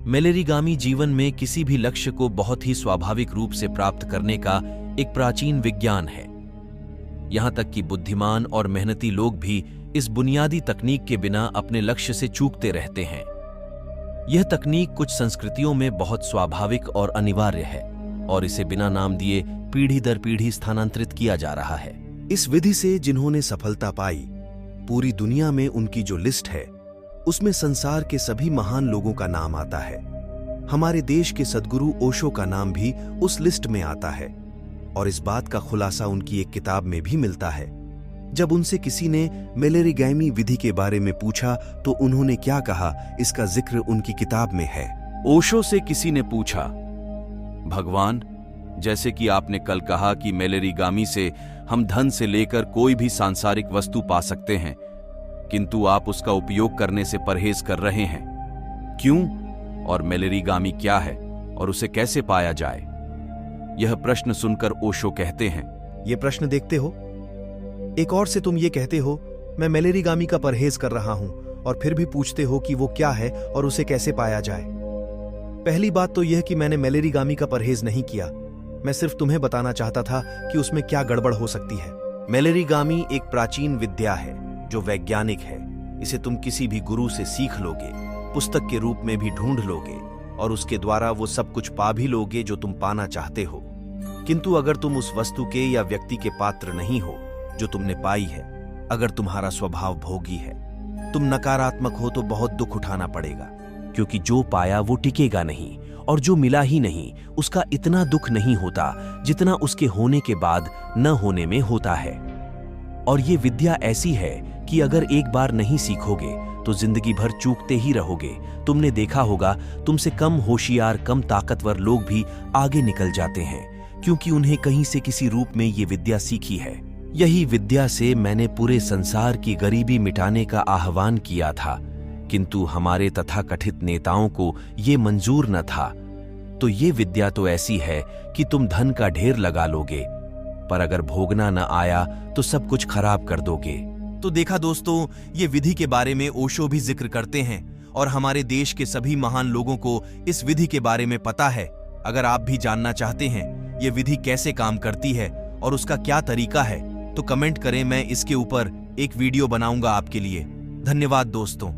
मेलेरिगामी जीवन में किसी भी लक्ष्य को बहुत ही स्वाभाविक रूप से प्राप्त करने का एक प्राचीन विज्ञान है। यहां तक कि बुद्धिमान और मेहनती लोग भी इस बुनियादी तकनीक के बिना अपने लक्ष्य से चूकते रहते हैं। यह तकनीक कुछ संस्कृतियों में बहुत स्वाभाविक और अनिवार्य है और इसे बिना नाम दिए पीढ़ी दर पीढ़ी स्थानांतरित किया जा रहा है। इस विधि से जिन्होंने सफलता पाई, पूरी दुनिया में उनकी जो लिस्ट है उसमें संसार के सभी महान लोगों का नाम आता है। हमारे देश के सद्गुरु ओशो का नाम भी उस लिस्ट में आता है और इस बात का खुलासा उनकी एक किताब में भी मिलता है। जब उनसे किसी ने मेलेरिगामी विधि के बारे में पूछा तो उन्होंने क्या कहा, इसका जिक्र उनकी किताब में है। ओशो से किसी ने पूछा, भगवान, जैसे कि आपने कल कहा कि मेलेरिगामी से हम धन से लेकर कोई भी सांसारिक वस्तु पा सकते हैं, किंतु आप उसका उपयोग करने से परहेज कर रहे हैं, क्यों? और मेलेरिगामी क्या है और उसे कैसे पाया जाए? यह प्रश्न सुनकर ओशो कहते हैं, ये प्रश्न देखते हो, एक और से तुम ये कहते हो मैं मेलेरिगामी का परहेज कर रहा हूं और फिर भी पूछते हो कि वो क्या है और उसे कैसे पाया जाए। पहली बात तो यह कि मैंने मेलेरिगामी का परहेज नहीं किया, मैं सिर्फ तुम्हें बताना चाहता था कि उसमें क्या गड़बड़ हो सकती है। मेलेरिगामी एक प्राचीन विद्या है जो वैज्ञानिक है। इसे तुम किसी भी गुरु से सीख लोगे, पुस्तक के रूप में भी ढूंढ लोगे और उसके द्वारा वो सब कुछ पा भी लोगे जो तुम पाना चाहते हो। किंतु अगर तुम उस वस्तु के या व्यक्ति के पात्र नहीं हो जो तुमने पाई है, अगर तुम्हारा स्वभाव भोगी है, तुम नकारात्मक हो, तो बहुत दुख उठाना पड़ेगा, क्योंकि जो पाया वो टिकेगा नहीं और जो मिला ही नहीं उसका इतना दुख नहीं होता जितना उसके होने के बाद न होने में होता है। और ये विद्या ऐसी है कि अगर एक बार नहीं सीखोगे तो जिंदगी भर चूकते ही रहोगे। तुमने देखा होगा, तुमसे कम होशियार, कम ताकतवर लोग भी आगे निकल जाते हैं क्योंकि उन्हें कहीं से किसी रूप में ये विद्या सीखी है। यही विद्या से मैंने पूरे संसार की गरीबी मिटाने का आह्वान किया था, किंतु हमारे तथाकथित नेताओं को ये मंजूर न था। तो ये विद्या तो ऐसी है कि तुम धन का ढेर लगा लोगे, पर अगर भोगना न आया तो सब कुछ खराब कर दोगे। तो देखा दोस्तों, ये विधि के बारे में ओशो भी जिक्र करते हैं और हमारे देश के सभी महान लोगों को इस विधि के बारे में पता है। अगर आप भी जानना चाहते हैं ये विधि कैसे काम करती है और उसका क्या तरीका है, तो कमेंट करें, मैं इसके ऊपर एक वीडियो बनाऊंगा आपके लिए। धन्यवाद दोस्तों।